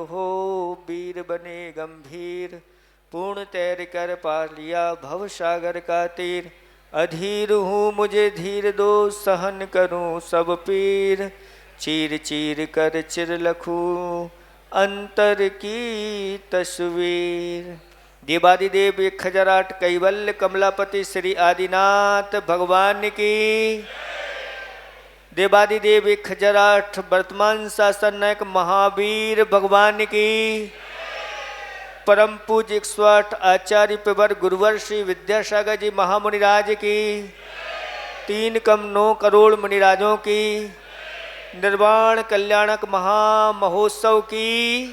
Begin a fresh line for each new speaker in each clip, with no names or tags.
हो वीर बने गंभीर, पूर्ण तैर कर पार लिया भव सागर का तीर। अधीर हूँ मुझे धीर दो, सहन करूँ सब पीर। चीर चीर कर चिर लखूं अंतर की तस्वीर। देवादिदेव 1008 कैवल्य कमलापति श्री आदिनाथ भगवान की। देवादिदेव 1008 वर्तमान शासन नायक महावीर भगवान की। परम पूज्य 108 आचार्य पेवर गुरुवर श्री विद्यासागर जी महामुनिराज की। 3 कम 9 करोड़ मुनिराजों की। निर्वाण कल्याणक महामहोत्सव की।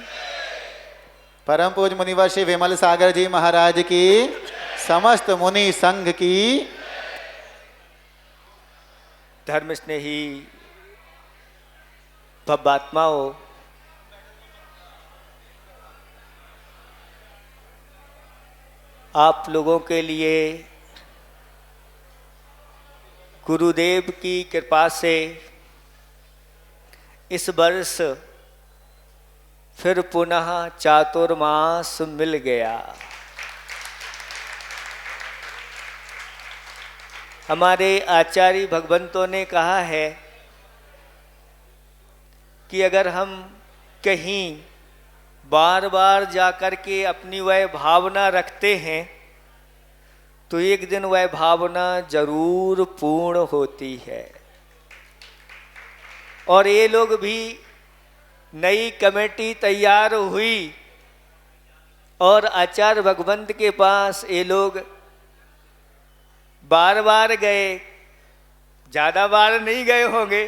परम पूज्य मुनिवर श्री विमल सागर जी महाराज की। समस्त मुनि संघ की।
धर्म स्नेही भव्यात्माओं, आप लोगों के लिए गुरुदेव की कृपा से इस वर्ष फिर पुनः चातुर्मास मिल गया। हमारे आचार्य भगवंतों ने कहा है कि अगर हम कहीं बार बार जाकर के अपनी वह भावना रखते हैं तो एक दिन वह भावना जरूर पूर्ण होती है। और ये लोग भी नई कमेटी तैयार हुई और आचार्य भगवंत के पास ये लोग बार बार गए। ज्यादा बार नहीं गए होंगे,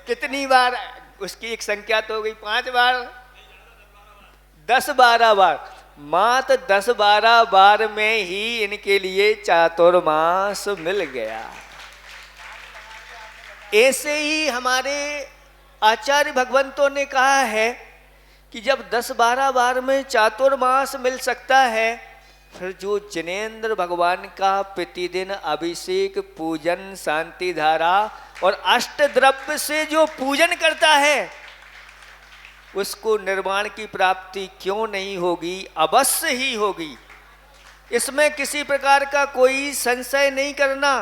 कितनी बार उसकी एक संख्या तो हो गई, 5 बार 10-12 बार, मात्र 10-12 बार में ही इनके लिए चातुर्मास मिल गया। ऐसे ही हमारे आचार्य भगवंतों ने कहा है कि जब 10-12 बार में चातुर्मास मिल सकता है, फिर जो जिनेंद्र भगवान का प्रतिदिन अभिषेक पूजन शांति धारा और अष्ट द्रव्य से जो पूजन करता है उसको निर्वाण की प्राप्ति क्यों नहीं होगी? अवश्य ही होगी। इसमें किसी प्रकार का कोई संशय नहीं करना।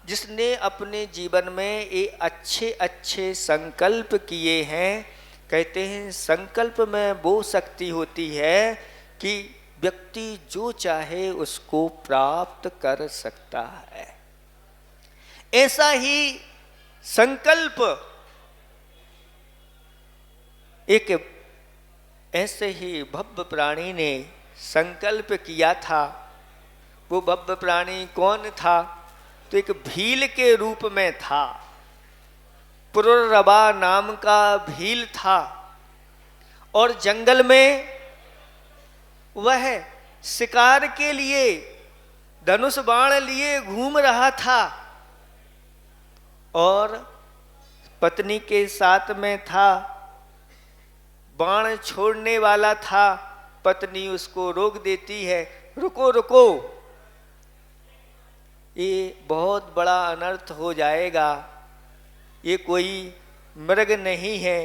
जिसने अपने जीवन में ये अच्छे अच्छे संकल्प किए हैं, कहते हैं संकल्प में वो शक्ति होती है कि व्यक्ति जो चाहे उसको प्राप्त कर सकता है। ऐसा ही संकल्प एक ऐसे ही भव्य प्राणी ने संकल्प किया था। वो भव्य प्राणी कौन था? तो एक भील के रूप में था। पुरुरवा नाम का भील था और जंगल में वह शिकार के लिए धनुष बाण लिए घूम रहा था और पत्नी के साथ में था। बाण छोड़ने वाला था, पत्नी उसको रोक देती है, रुको रुको, ये बहुत बड़ा अनर्थ हो जाएगा। ये कोई मृग नहीं है,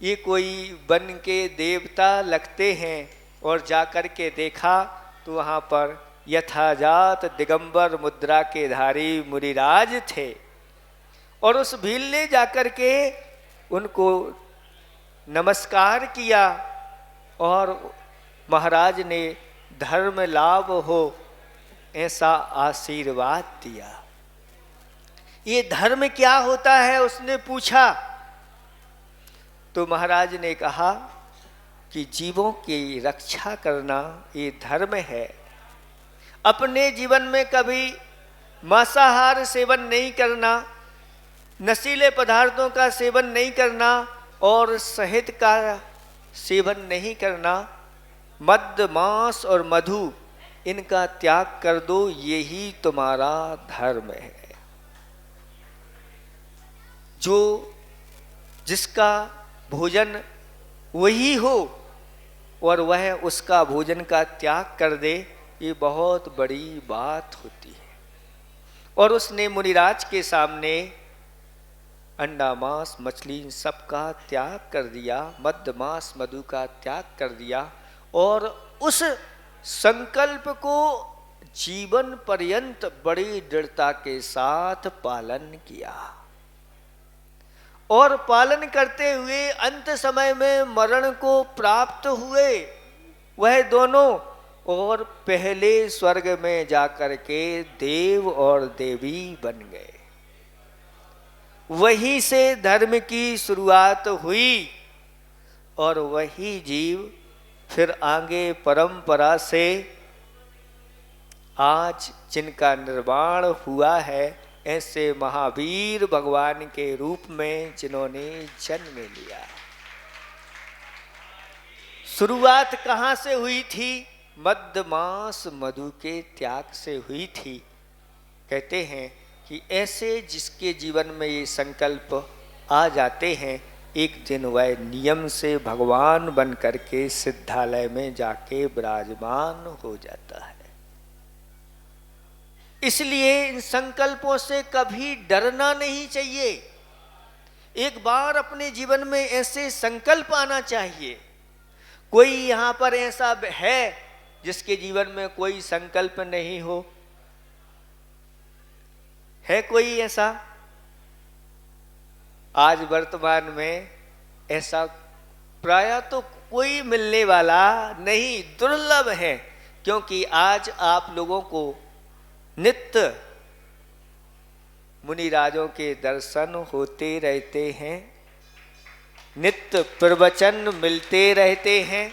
ये कोई वन के देवता लगते हैं। और जाकर के देखा तो वहाँ पर यथाजात दिगंबर मुद्रा के धारी मुनिराज थे। और उस भील ने जाकर के उनको नमस्कार किया और महाराज ने धर्म लाभ हो ऐसा आशीर्वाद दिया। ये धर्म क्या होता है उसने पूछा। तो महाराज ने कहा कि जीवों की रक्षा करना ये धर्म है। अपने जीवन में कभी मांसाहार सेवन नहीं करना, नशीले पदार्थों का सेवन नहीं करना और शहद का सेवन नहीं करना, मद्य मांस और मधु इनका त्याग कर दो, यही तुम्हारा धर्म है। जो जिसका भोजन वही हो और वह उसका भोजन का त्याग कर दे, ये बहुत बड़ी बात होती है। और उसने मुनिराज के सामने अंडा मांस मछली इन सब का त्याग कर दिया, मद्य मांस मधु का त्याग कर दिया और उस संकल्प को जीवन पर्यंत बड़ी दृढ़ता के साथ पालन किया और पालन करते हुए अंत समय में मरण को प्राप्त हुए वह दोनों और पहले स्वर्ग में जाकर के देव और देवी बन गए। वहीं से धर्म की शुरुआत हुई और वही जीव फिर आगे परंपरा से आज जिनका निर्माण हुआ है, ऐसे महावीर भगवान के रूप में जिन्होंने जन्म लिया। शुरुआत कहाँ से हुई थी? मद्य मांस मधु के त्याग से हुई थी। कहते हैं कि ऐसे जिसके जीवन में ये संकल्प आ जाते हैं, एक दिन वह नियम से भगवान बन करके सिद्धालय में जाके विराजमान हो जाता है। इसलिए इन संकल्पों से कभी डरना नहीं चाहिए। एक बार अपने जीवन में ऐसे संकल्प आना चाहिए। कोई यहाँ पर ऐसा है जिसके जीवन में कोई संकल्प नहीं हो? है कोई ऐसा? आज वर्तमान में ऐसा प्रायः तो कोई मिलने वाला नहीं, दुर्लभ है। क्योंकि आज आप लोगों को नित्य मुनिराजों के दर्शन होते रहते हैं, नित्य प्रवचन मिलते रहते हैं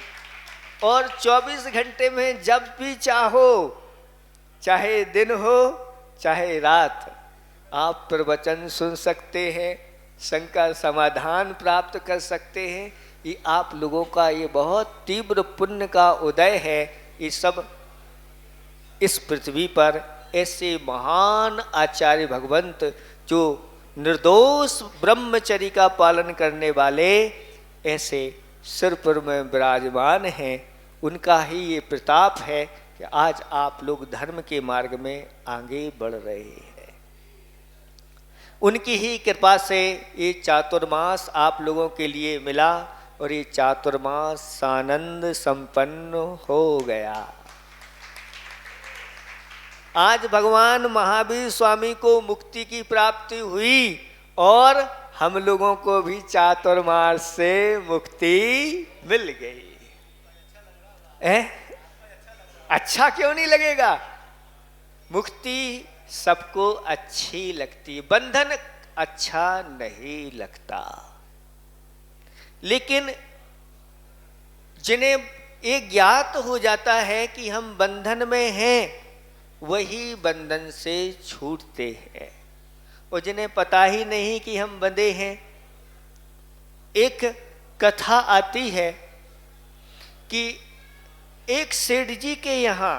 और 24 घंटे में जब भी चाहो, चाहे दिन हो चाहे रात, आप प्रवचन सुन सकते हैं, शंका समाधान प्राप्त कर सकते हैं। ये आप लोगों का ये बहुत तीव्र पुण्य का उदय है। ये सब इस पृथ्वी पर ऐसे महान आचार्य भगवंत जो निर्दोष ब्रह्मचर्य का पालन करने वाले ऐसे सिरपुर में विराजमान हैं, उनका ही ये प्रताप है कि आज आप लोग धर्म के मार्ग में आगे बढ़ रहे हैं। उनकी ही कृपा से ये चातुर्मास आप लोगों के लिए मिला और ये चातुर्मास आनंद संपन्न हो गया। आज भगवान महावीर स्वामी को मुक्ति की प्राप्ति हुई और हम लोगों को भी चातुर्मास से मुक्ति मिल गई। अच्छा क्यों नहीं लगेगा? मुक्ति सबको अच्छी लगती, बंधन अच्छा नहीं लगता। लेकिन जिन्हें एक ज्ञात हो जाता है कि हम बंधन में हैं, वही बंधन से छूटते हैं। और जिन्हें पता ही नहीं कि हम बंधे हैं, एक कथा आती है कि एक सेठ जी के यहाँ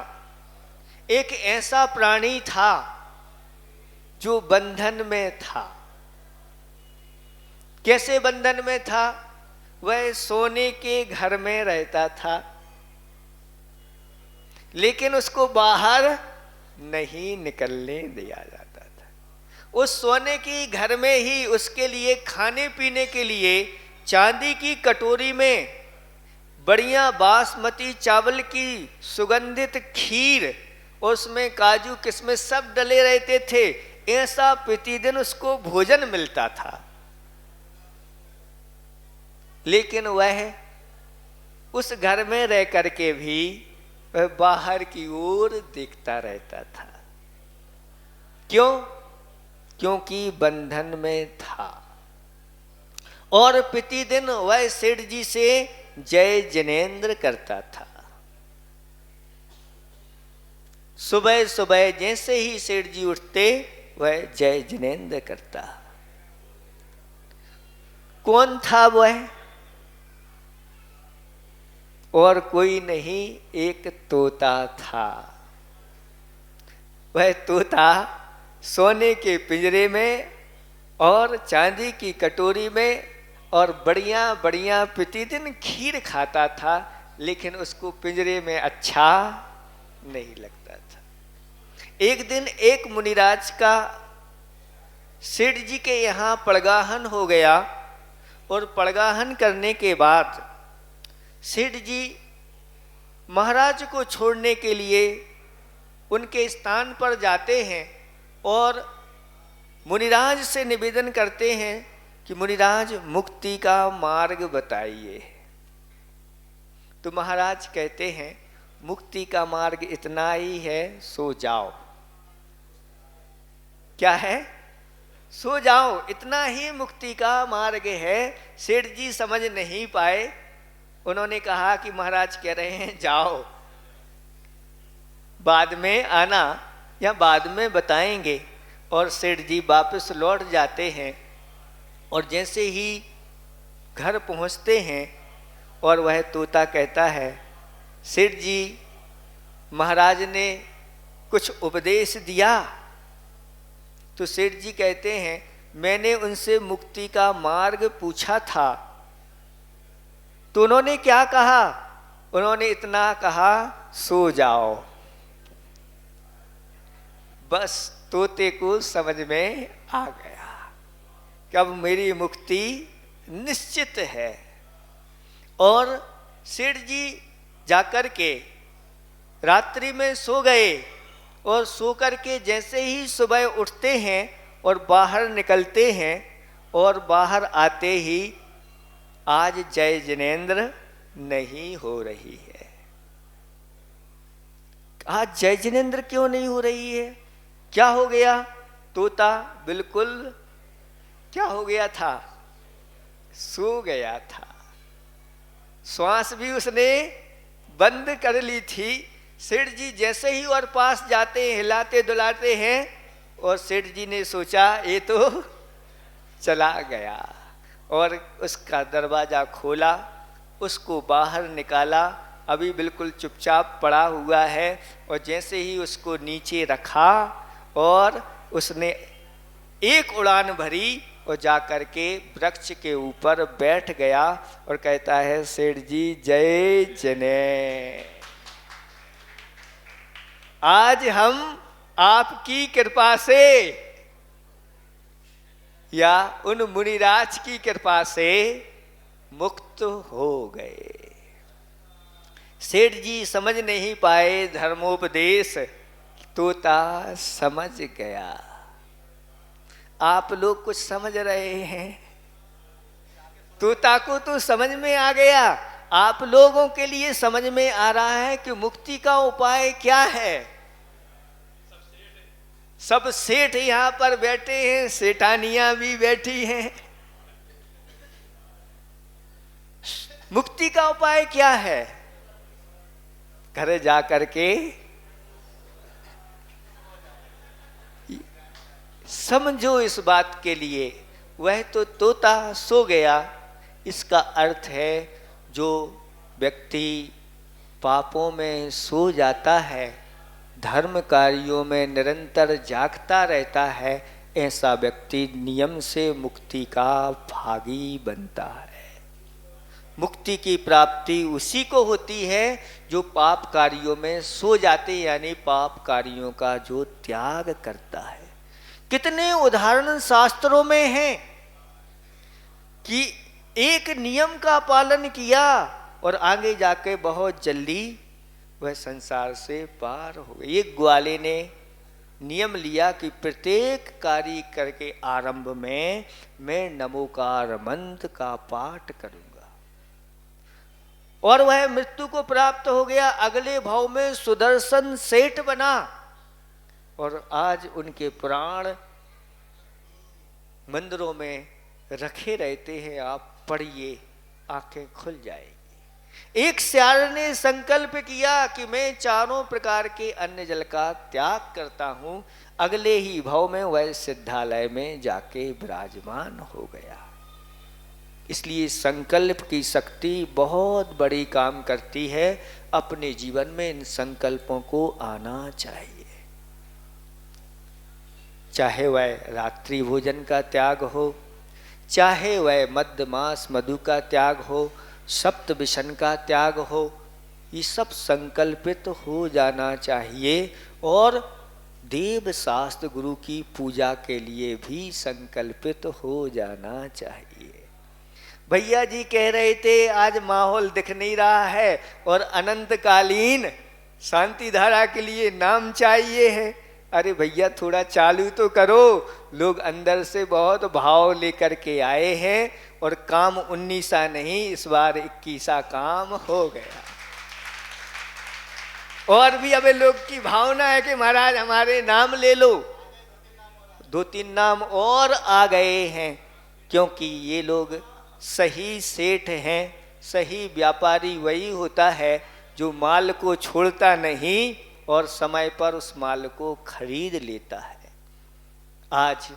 एक ऐसा प्राणी था जो बंधन में था। कैसे बंधन में था? वह सोने के घर में रहता था, लेकिन उसको बाहर नहीं निकलने दिया जाता था। उस सोने की घर में ही उसके लिए खाने पीने के लिए चांदी की कटोरी में बढ़िया बासमती चावल की सुगंधित खीर, उसमें काजू किशमिश सब डले रहते थे। ऐसा प्रतिदिन उसको भोजन मिलता था। लेकिन वह उस घर में रह करके भी वह बाहर की ओर देखता रहता था। क्यों? क्योंकि बंधन में था। और प्रतिदिन वह सेठ जी से जय जिनेंद्र करता था। सुबह सुबह जैसे ही सेठ जी उठते, वह जय जिनेंद्र करता। कौन था वह? और कोई नहीं, एक तोता था। वह तोता सोने के पिंजरे में और चांदी की कटोरी में और बढ़िया बढ़िया प्रतिदिन खीर खाता था, लेकिन उसको पिंजरे में अच्छा नहीं लगता था। एक दिन एक मुनिराज का सेठ जी के यहाँ पड़गाहन हो गया और पड़गाहन करने के बाद सेठ जी महाराज को छोड़ने के लिए उनके स्थान पर जाते हैं और मुनिराज से निवेदन करते हैं कि मुनिराज मुक्ति का मार्ग बताइए। तो महाराज कहते हैं मुक्ति का मार्ग इतना ही है, सो जाओ। क्या है? सो जाओ, इतना ही मुक्ति का मार्ग है। सेठ जी समझ नहीं पाए, उन्होंने कहा कि महाराज कह रहे हैं जाओ, बाद में आना या बाद में बताएंगे। और सेठ जी वापस लौट जाते हैं और जैसे ही घर पहुंचते हैं और वह तोता कहता है सेठ जी महाराज ने कुछ उपदेश दिया। तो सेठ जी कहते हैं मैंने उनसे मुक्ति का मार्ग पूछा था तो उन्होंने क्या कहा? उन्होंने इतना कहा सो जाओ। बस तोते को समझ में आ गया कि अब मेरी मुक्ति निश्चित है। और सेठ जी जाकर के रात्रि में सो गए और सो कर के जैसे ही सुबह उठते हैं और बाहर निकलते हैं और बाहर आते ही आज जय जिनेंद्र नहीं हो रही है। आज जय जिनेंद्र क्यों नहीं हो रही है? क्या हो गया? तोता बिल्कुल क्या हो गया था? सो गया था। श्वास भी उसने बंद कर ली थी। सेठ जी जैसे ही और पास जाते हैं हिलाते दुलाते हैं और सेठ जी ने सोचा ये तो चला गया और उसका दरवाज़ा खोला, उसको बाहर निकाला। अभी बिल्कुल चुपचाप पड़ा हुआ है और जैसे ही उसको नीचे रखा और उसने एक उड़ान भरी और जाकर के वृक्ष के ऊपर बैठ गया और कहता है सेठ जी जय जने, आज हम आपकी कृपा से या उन मुनिराज की कृपा से मुक्त हो गए। सेठ जी समझ नहीं पाए धर्मोपदेश, तोता समझ गया। आप लोग कुछ समझ रहे हैं? तोता को तो समझ में आ गया, आप लोगों के लिए समझ में आ रहा है कि मुक्ति का उपाय क्या है। सब सेठ यहां पर बैठे हैं, सेठानियां भी बैठी हैं। मुक्ति का उपाय क्या है? घर जा करके समझो इस बात के लिए। वह तो तोता सो गया, इसका अर्थ है जो व्यक्ति पापों में सो जाता है, धर्म कार्यों में निरंतर जागता रहता है, ऐसा व्यक्ति नियम से मुक्ति का भागी बनता है। मुक्ति की प्राप्ति उसी को होती है जो पाप कार्यों में सो जाते, यानी पाप कार्यों का जो त्याग करता है। कितने उदाहरण शास्त्रों में हैं कि एक नियम का पालन किया और आगे जाके बहुत जल्दी वह संसार से पार हो गए। एक ग्वाले ने नियम लिया कि प्रत्येक कार्य करके आरंभ में मैं नमोकार मंत्र का पाठ करूंगा और वह मृत्यु को प्राप्त हो गया। अगले भाव में सुदर्शन सेठ बना और आज उनके प्राण मंदिरों में रखे रहते हैं। आप पढ़िए, आंखें खुल जाएगी। एक श्याल ने संकल्प किया कि मैं चारों प्रकार के अन्न जल का त्याग करता हूं। अगले ही भाव में वह सिद्धालय में जाके विराजमान हो गया। इसलिए संकल्प की शक्ति बहुत बड़ी काम करती है। अपने जीवन में इन संकल्पों को आना चाहिए। चाहे वह रात्रि भोजन का त्याग हो, चाहे वह मद्य मांस मधु का त्याग हो, सप्त विषण का त्याग हो, ये सब संकल्पित हो जाना चाहिए। और देव शास्त्र गुरु की पूजा के लिए भी संकल्पित हो जाना चाहिए। भैया जी कह रहे थे आज माहौल दिख नहीं रहा है और अनंतकालीन शांति धारा के लिए नाम चाहिए है। अरे भैया थोड़ा चालू तो करो। लोग अंदर से बहुत भाव लेकर के आए हैं और काम 19 नहीं, इस बार 21 काम हो गया। और भी अबे लोग की भावना है कि महाराज हमारे नाम ले लो। 2-3 नाम और आ गए हैं, क्योंकि ये लोग सही सेठ हैं। सही व्यापारी वही होता है जो माल को छोड़ता नहीं और समय पर उस माल को खरीद लेता है। आज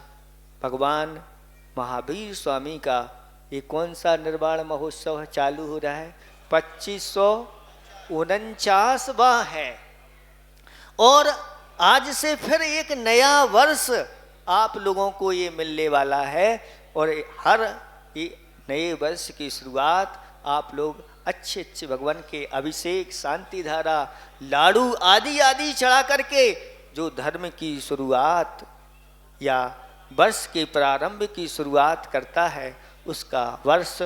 भगवान महावीर स्वामी का ये कौन सा निर्वाण महोत्सव चालू हो रहा है? 2549वां है। और आज से फिर एक नया वर्ष आप लोगों को ये मिलने वाला है और हर नए वर्ष की शुरुआत आप लोग अच्छे अच्छे भगवान के अभिषेक, शांति धारा, लाडू आदि आदि चढ़ा करके जो धर्म की शुरुआत या वर्ष के प्रारंभ की शुरुआत करता है उसका वर्ष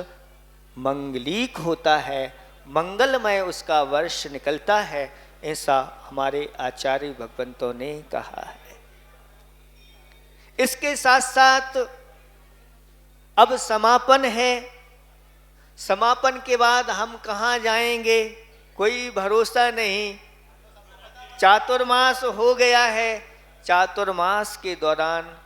मंगलिक होता है, मंगलमय उसका वर्ष निकलता है, ऐसा हमारे आचार्य भगवंतों ने कहा है। इसके साथ साथ अब समापन है। समापन के बाद हम कहाँ जाएंगे कोई भरोसा नहीं। चातुर्मास हो गया है। चातुर्मास के दौरान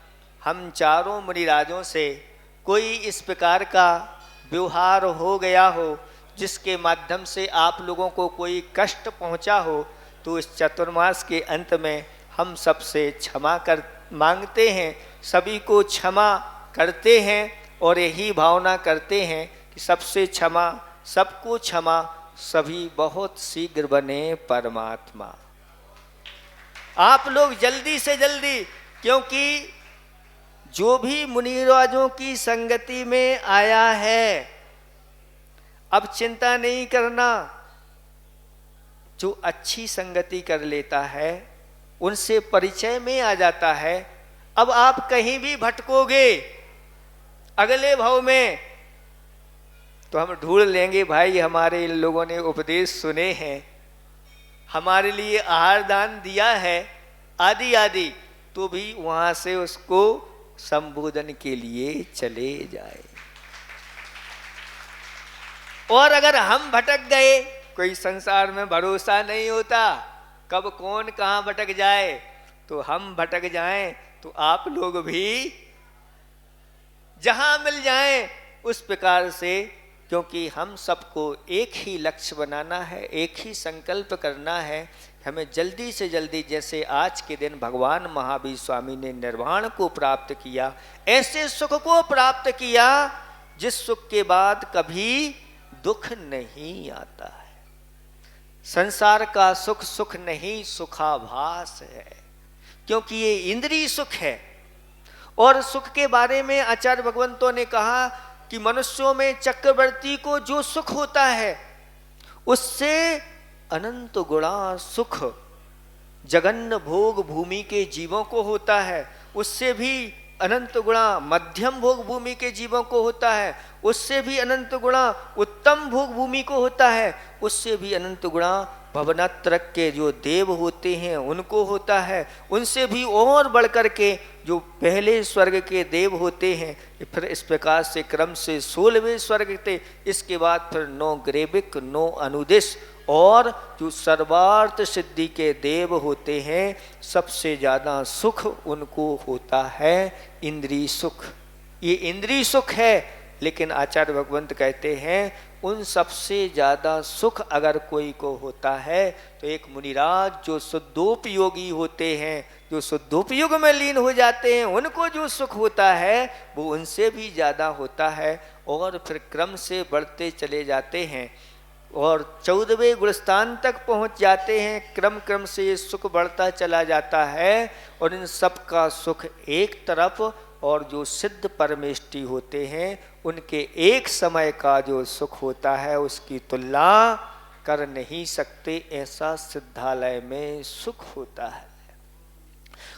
हम चारों मुनिराजों से कोई इस प्रकार का व्यवहार हो गया हो जिसके माध्यम से आप लोगों को कोई कष्ट पहुंचा हो, तो इस चतुर्मास के अंत में हम सबसे क्षमा कर मांगते हैं, सभी को क्षमा करते हैं और यही भावना करते हैं कि सबसे क्षमा, सबको क्षमा, सभी बहुत शीघ्र बने परमात्मा। आप लोग जल्दी से जल्दी, क्योंकि जो भी मुनिराजों की संगति में आया है अब चिंता नहीं करना। जो अच्छी संगति कर लेता है उनसे परिचय में आ जाता है। अब आप कहीं भी भटकोगे अगले भाव में तो हम ढूंढ लेंगे, भाई हमारे इन लोगों ने उपदेश सुने हैं, हमारे लिए आहार दान दिया है आदि आदि, तो भी वहां से उसको संबोधन के लिए चले जाए। और अगर हम भटक गए, कोई संसार में भरोसा नहीं होता, कब कौन कहाँ भटक जाए, तो हम भटक जाएं तो आप लोग भी जहां मिल जाएं उस प्रकार से, क्योंकि हम सबको एक ही लक्ष्य बनाना है, एक ही संकल्प करना है। हमें जल्दी से जल्दी, जैसे आज के दिन भगवान महावीर स्वामी ने निर्वाण को प्राप्त किया, ऐसे सुख को प्राप्त किया जिस सुख के बाद कभी दुख नहीं आता है। संसार का सुख सुख नहीं, सुखाभास है, क्योंकि ये इंद्रिय सुख है। और सुख के बारे में आचार्य भगवंतों ने कहा कि मनुष्यों में चक्रवर्ती को जो सुख होता है उससे अनंत गुणा सुख जगन्न भोग भूमि के जीवों को होता है, उससे भी अनंत गुणा मध्यम भोग भूमि के जीवों को होता है, उससे भी अनंत गुणा उत्तम भोग भूमि को होता है, उससे भी अनंत गुणा भवनात्रक के जो देव होते हैं उनको होता है, उनसे भी और बढ़कर के जो पहले स्वर्ग के देव होते हैं। फिर इस प्रकार से क्रम से 16वें स्वर्ग थे, इसके बाद फिर 9 ग्रेविक, 9 अनुदिश, और जो सर्वार्थ सिद्धि के देव होते हैं, सबसे ज़्यादा सुख उनको होता है इंद्रिय सुख। ये इंद्रिय सुख है, लेकिन आचार्य भगवंत कहते हैं उन सबसे ज़्यादा सुख अगर कोई को होता है तो एक मुनिराज जो शुद्धोपयोगी होते हैं, जो शुद्धोपयोग में लीन हो जाते हैं, उनको जो सुख होता है वो उनसे भी ज़्यादा होता है। और फिर क्रम से बढ़ते चले जाते हैं और 14वें गुणस्थान तक पहुंच जाते हैं। क्रम क्रम से ये सुख बढ़ता चला जाता है और इन सब का सुख एक तरफ, और जो सिद्ध परमेष्टि होते हैं उनके एक समय का जो सुख होता है उसकी तुलना कर नहीं सकते, ऐसा सिद्धालय में सुख होता है।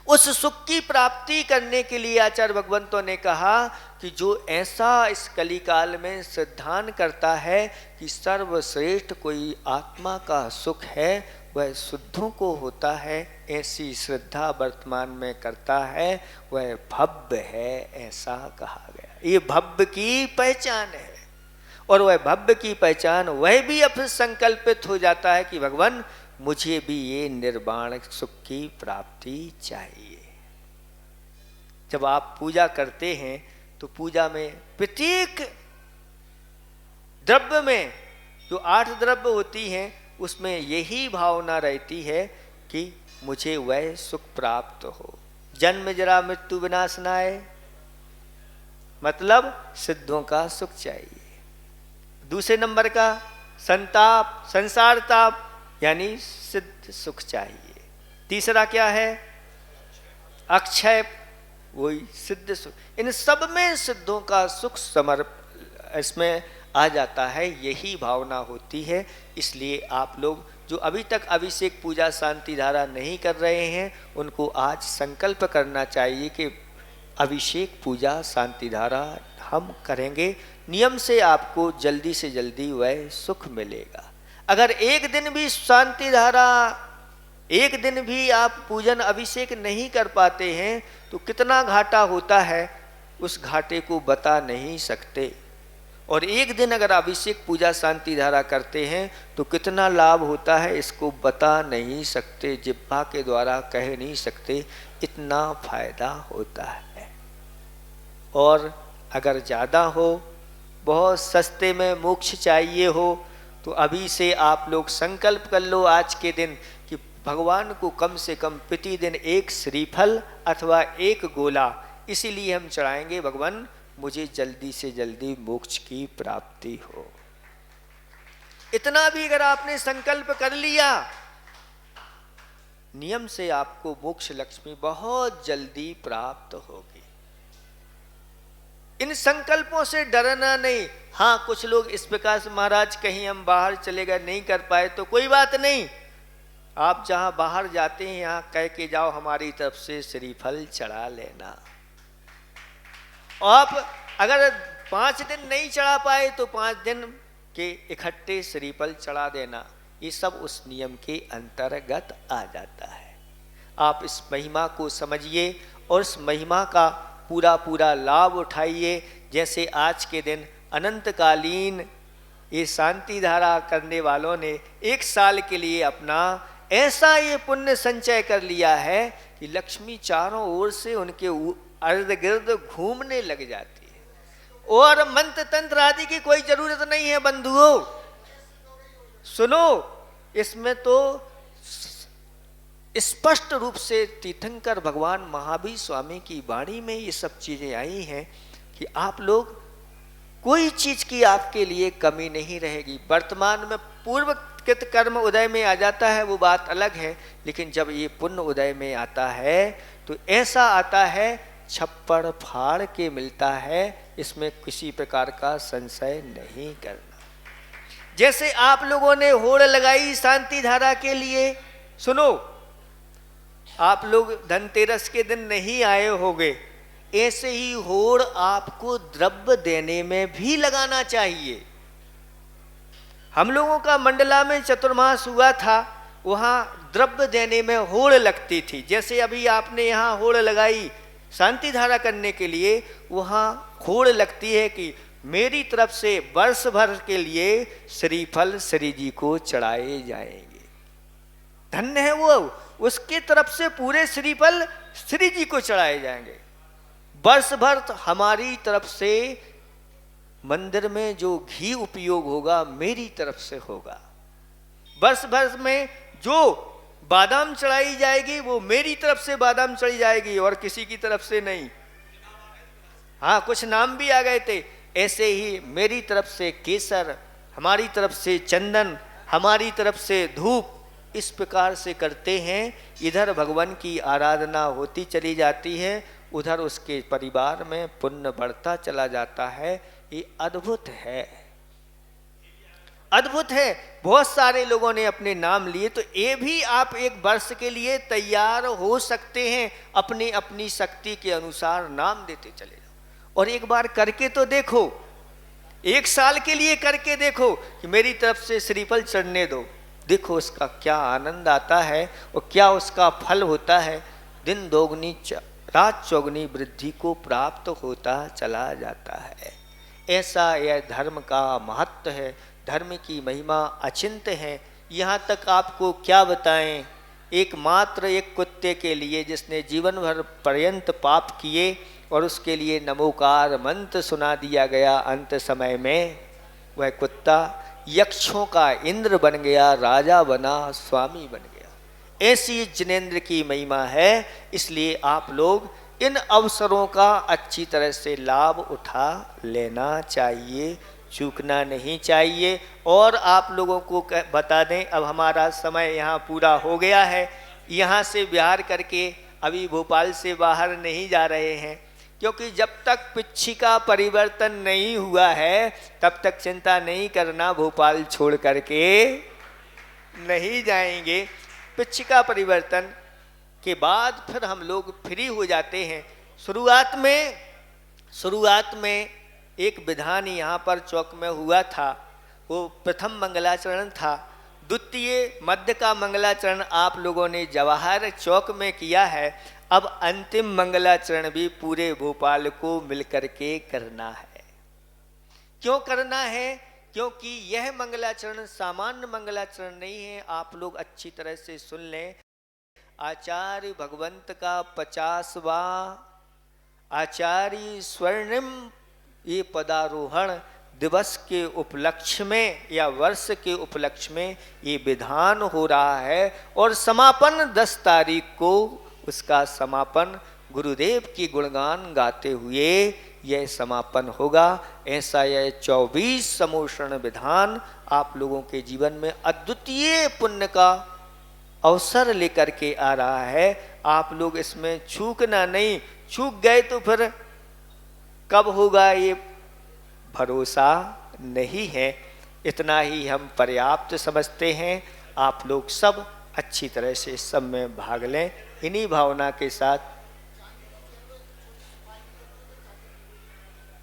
उस सुख की प्राप्ति करने के लिए आचार्य भगवंतों ने कहा कि जो ऐसा इस कलिकाल में सिद्धांत करता है कि सर्वश्रेष्ठ कोई आत्मा का सुख है वह शुद्धों को होता है, ऐसी श्रद्धा वर्तमान में करता है वह भव्य है, ऐसा कहा गया। ये भव्य की पहचान है। और वह भव्य की पहचान वह भी अब संकल्पित हो जाता है कि भगवान मुझे भी ये निर्वाण सुख की प्राप्ति चाहिए। जब आप पूजा करते हैं तो पूजा में प्रत्येक द्रव्य में जो 8 द्रव्य होती हैं उसमें यही भावना रहती है कि मुझे वह सुख प्राप्त हो। जन्म जरा मृत्यु विनाशनाय, मतलब सिद्धों का सुख चाहिए। दूसरे नंबर का संताप, संसार ताप, यानी सिद्ध सुख चाहिए। तीसरा क्या है? अक्षय, वही सिद्ध सुख। इन सब में सिद्धों का सुख इसमें आ जाता है, यही भावना होती है। इसलिए आप लोग जो अभी तक अभिषेक पूजा शांति धारा नहीं कर रहे हैं उनको आज संकल्प करना चाहिए कि अभिषेक पूजा शांति धारा हम करेंगे। नियम से आपको जल्दी से जल्दी वह सुख मिलेगा। अगर एक दिन भी शांति धारा, एक दिन भी आप पूजन अभिषेक नहीं कर पाते हैं तो कितना घाटा होता है उस घाटे को बता नहीं सकते। और एक दिन अगर अभिषेक पूजा शांति धारा करते हैं तो कितना लाभ होता है इसको बता नहीं सकते, जिह्वा के द्वारा कह नहीं सकते, इतना फायदा होता है। और अगर ज़्यादा हो, बहुत सस्ते में मोक्ष चाहिए हो तो अभी से आप लोग संकल्प कर लो आज के दिन कि भगवान को कम से कम प्रतिदिन 1 श्रीफल अथवा 1 गोला इसीलिए हम चढ़ाएंगे, भगवान मुझे जल्दी से जल्दी मोक्ष की प्राप्ति हो। इतना भी अगर आपने संकल्प कर लिया, नियम से आपको मोक्ष लक्ष्मी बहुत जल्दी प्राप्त होगी। इन संकल्पों से डरना नहीं। हाँ, कुछ लोग इस प्रकार से महाराज कहीं हम बाहर चले गए नहीं कर पाए तो कोई बात नहीं, आप जहां बाहर जाते हैं यहाँ कह के जाओ हमारी तरफ से श्रीफल चढ़ा लेना। आप अगर 5 दिन नहीं चढ़ा पाए तो 5 दिन के इकट्ठे श्रीफल चढ़ा देना, ये सब उस नियम के अंतर्गत आ जाता है। आप इस महिमा को समझिए और इस महिमा का पूरा पूरा लाभ उठाइए। जैसे आज के दिन अनंतकालीन ये शांति धारा करने वालों ने 1 साल के लिए अपना ऐसा ये पुण्य संचय कर लिया है कि लक्ष्मी चारों ओर से उनके अर्ध गिर्द घूमने लग जाती है और मंत्र तंत्र आदि की कोई जरूरत नहीं है। बंधुओं सुनो, इसमें तो स्पष्ट रूप से तीर्थंकर भगवान महावीर स्वामी की वाणी में ये सब चीजें आई हैं कि आप लोग कोई चीज की आपके लिए कमी नहीं रहेगी। वर्तमान में पूर्वकृत कर्म उदय में आ जाता है वो बात अलग है, लेकिन जब ये पुण्य उदय में आता है तो ऐसा आता है छप्पड़ फाड़ के मिलता है, इसमें किसी प्रकार का संशय नहीं करना। जैसे आप लोगों ने होड़ लगाई शांति धारा के लिए, सुनो आप लोग धनतेरस के दिन नहीं आए होंगे, ऐसे ही होड़ आपको द्रव्य देने में भी लगाना चाहिए। हम लोगों का मंडला में चतुर्मास हुआ था, वहाँ द्रव्य देने में होड़ लगती थी। जैसे अभी आपने यहाँ होड़ लगाई शांति धारा करने के लिए, वहाँ होड़ लगती है कि मेरी तरफ से वर्ष भर के लिए श्रीफल श्री जी को चढ़ाए जाएंगे। धन्य है वो, उसके तरफ से पूरे श्रीफल श्री जी को चढ़ाए जाएंगे। वर्ष भर तो हमारी तरफ से मंदिर में जो घी उपयोग होगा मेरी तरफ से होगा। वर्ष भर में जो बादाम चढ़ाई जाएगी वो मेरी तरफ से बादाम चढ़ी जाएगी और किसी की तरफ से नहीं। हाँ, कुछ नाम भी आ गए थे। ऐसे ही मेरी तरफ से केसर, हमारी तरफ से चंदन, हमारी तरफ से धूप, इस प्रकार से करते हैं। इधर भगवान की आराधना होती चली जाती है, उधर उसके परिवार में पुण्य बढ़ता चला जाता है। ये अद्भुत है। अद्भुत है। बहुत सारे लोगों ने अपने नाम लिए, तो ये भी आप एक वर्ष के लिए तैयार हो सकते हैं। अपनी अपनी शक्ति के अनुसार नाम देते चले जाओ और एक बार करके तो देखो। 1 साल के लिए करके देखो कि मेरी तरफ से श्रीफल चढ़ने दो, देखो उसका क्या आनंद आता है और क्या उसका फल होता है। दिन दोगुनी रात चौगुनी वृद्धि को प्राप्त होता चला जाता है। ऐसा यह धर्म का महत्व है, धर्म की महिमा अचिंत्य है। यहाँ तक आपको क्या बताएं, एकमात्र एक कुत्ते के लिए जिसने जीवन भर पर्यंत पाप किए और उसके लिए नमोकार मंत्र सुना दिया गया, अंत समय में वह कुत्ता यक्षों का इंद्र बन गया, राजा बना, स्वामी बन गया। ऐसी जिनेंद्र की महिमा है। इसलिए आप लोग इन अवसरों का अच्छी तरह से लाभ उठा लेना चाहिए, चूकना नहीं चाहिए। और आप लोगों को बता दें, अब हमारा समय यहाँ पूरा हो गया है। यहाँ से विहार करके अभी भोपाल से बाहर नहीं जा रहे हैं, क्योंकि जब तक पिच्छी का परिवर्तन नहीं हुआ है तब तक चिंता नहीं करना, भोपाल छोड़ करके नहीं जाएंगे। पिच्छी का परिवर्तन के बाद फिर हम लोग फ्री हो जाते हैं। शुरुआत में एक विधान यहाँ पर चौक में हुआ था, वो प्रथम मंगलाचरण था। द्वितीय मध्य का मंगलाचरण आप लोगों ने जवाहर चौक में किया है। अब अंतिम मंगलाचरण भी पूरे भोपाल को मिलकर के करना है। क्यों करना है? क्योंकि यह मंगलाचरण सामान्य मंगलाचरण नहीं है। आप लोग अच्छी तरह से सुन लें। आचार्य भगवंत का 50वां आचार्य स्वर्णिम ये पदारोहण दिवस के उपलक्ष्य में या वर्ष के उपलक्ष्य में ये विधान हो रहा है। और समापन 10 तारीख को उसका समापन गुरुदेव की गुणगान गाते हुए यह समापन होगा। ऐसा यह 24 समोषण विधान आप लोगों के जीवन में अद्वितीय पुण्य का अवसर लेकर के आ रहा है। आप लोग इसमें चूकना नहीं, चूक गए तो फिर कब होगा ये भरोसा नहीं है। इतना ही हम पर्याप्त समझते हैं। आप लोग सब अच्छी तरह से सब में भाग लें। इन्हीं भावना के साथ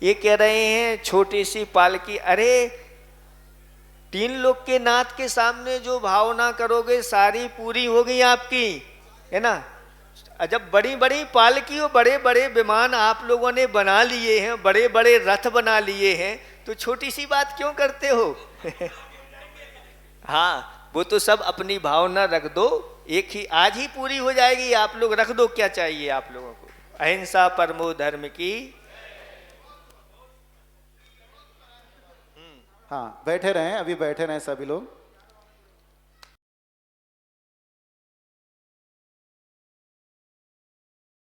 ये कह रहे हैं छोटी सी पालकी, अरे 3 लोग के नाथ के सामने जो भावना करोगे सारी पूरी होगी आपकी, है ना। जब बड़ी बड़ी पालकी और बड़े बड़े विमान आप लोगों ने बना लिए हैं, बड़े बड़े रथ बना लिए हैं, तो छोटी सी बात क्यों करते हो? हाँ, वो तो सब अपनी भावना रख दो, एक ही आज ही पूरी हो जाएगी। आप लोग रख दो, क्या चाहिए आप लोगों को? अहिंसा परमो धर्म की।
हाँ, बैठे रहें, अभी बैठे रहें सभी लोग।